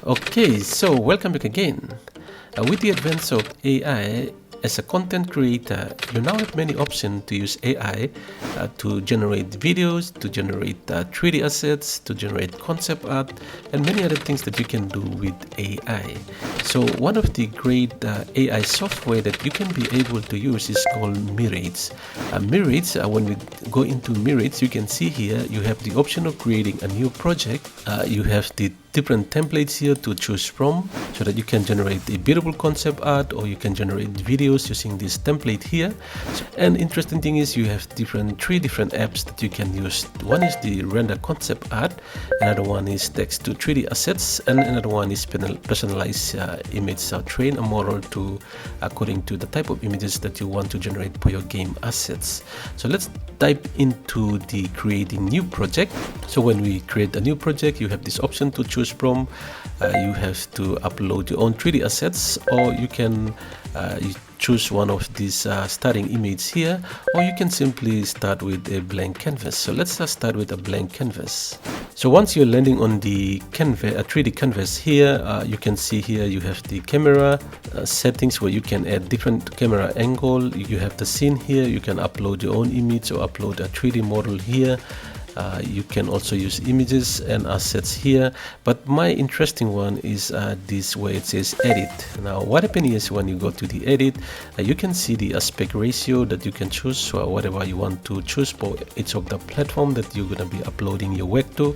Okay, so welcome back again. With the advance of AI, as a content creator, you now have many options to use AI to generate videos, to generate 3D assets, to generate concept art, and many other things that you can do with AI. So one of the great AI software that you can be able to use is called Mirage. Mirage, when we go into Mirage, you can see here you have the option of creating a new project. You have the different templates here to choose from so that you can generate a beautiful concept art, or you can generate videos using this template here. And interesting thing is you have three different apps that you can use. One is the render concept art, another one is text to 3D assets, and another one is personalized image. So train a model to according to the type of images that you want to generate for your game assets. So let's dive into the creating new project. So when we create a new project, you have this option to choose from. You have to upload your own 3D assets, or you can you choose one of these starting images here, or you can simply start with a blank canvas. So let's start with a blank canvas. So once you're landing on the canvas, a 3D canvas here, you can see here you have the camera settings where you can add different camera angle. You have the scene here. You can upload your own image or upload a 3D model here. You can also use images and assets here, but my interesting one is this where it says edit. Now what happens is when you go to the edit, you can see the aspect ratio that you can choose, whatever you want to choose for each of the platform that you're going to be uploading your work to.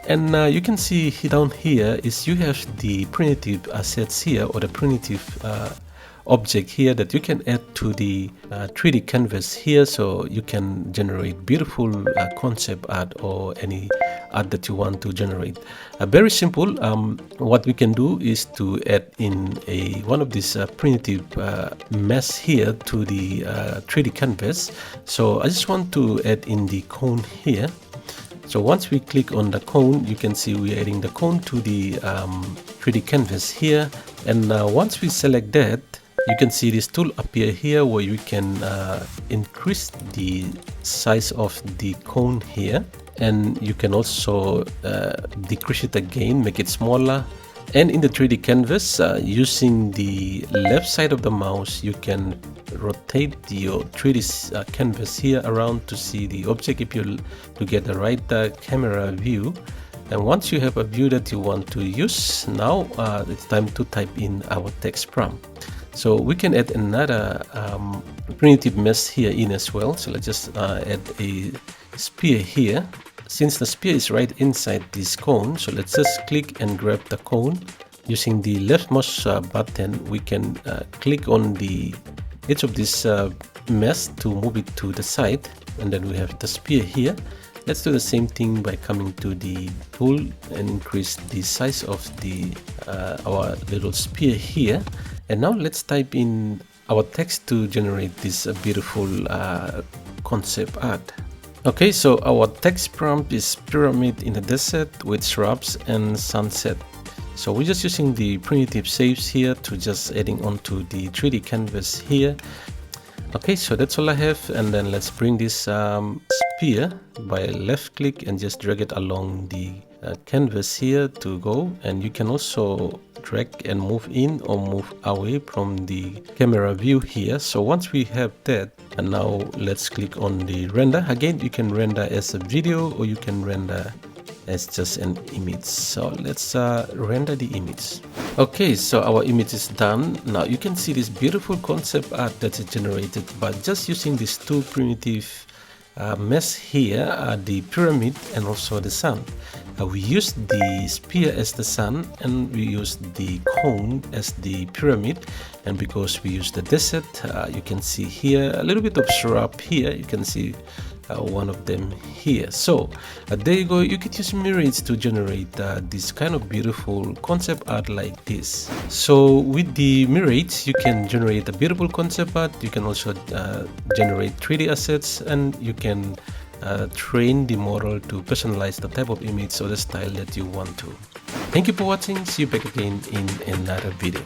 And you can see down here is you have the primitive assets here, or the primitive object here that you can add to the 3D canvas here, so you can generate beautiful concept art or any art that you want to generate. Very simple. What we can do is to add in one of these primitive mesh here to the 3D canvas. So I just want to add in the cone here. So once we click on the cone, you can see we're adding the cone to the 3D canvas here. And once we select that, you can see this tool appear here where you can increase the size of the cone here, and you can also decrease it again, make it smaller. And in the 3D canvas, using the left side of the mouse, you can rotate your 3D canvas here around to see the object if you to get the right camera view. And once you have a view that you want to use, now it's time to type in our text prompt. So we can add another primitive mesh here in as well. So let's just add a spear here. Since the spear is right inside this cone, so let's just click and grab the cone. Using the left mouse button, we can click on the edge of this mesh to move it to the side, and then we have the spear here. Let's do the same thing by coming to the tool and increase the size of the our little spear here. And now let's type in our text to generate this beautiful concept art. Okay, so our text prompt is pyramid in the desert with shrubs and sunset. So we're just using the primitive shapes here to just adding onto the 3D canvas here. Okay, so that's all I have, and then let's bring this spear by left click and just drag it along the canvas here to go. And you can also drag and move in or move away from the camera view here. So once we have that, and now let's click on the render. Again, you can render as a video or you can render as just an image. So let's render the image. Okay, so our image is done. Now you can see this beautiful concept art that is generated by just using these two primitive mesh here, the pyramid and also the sun. We use the spear as the sun, and we use the cone as the pyramid. And because we use the desert, you can see here a little bit of shrub here. You can see one of them here. So there you go. You could use Mirage to generate this kind of beautiful concept art like this. So with the Mirage, you can generate a beautiful concept art. You can also generate 3D assets, and you can train the model to personalize the type of image or the style that you want to. Thank you for watching. See you back again in another video.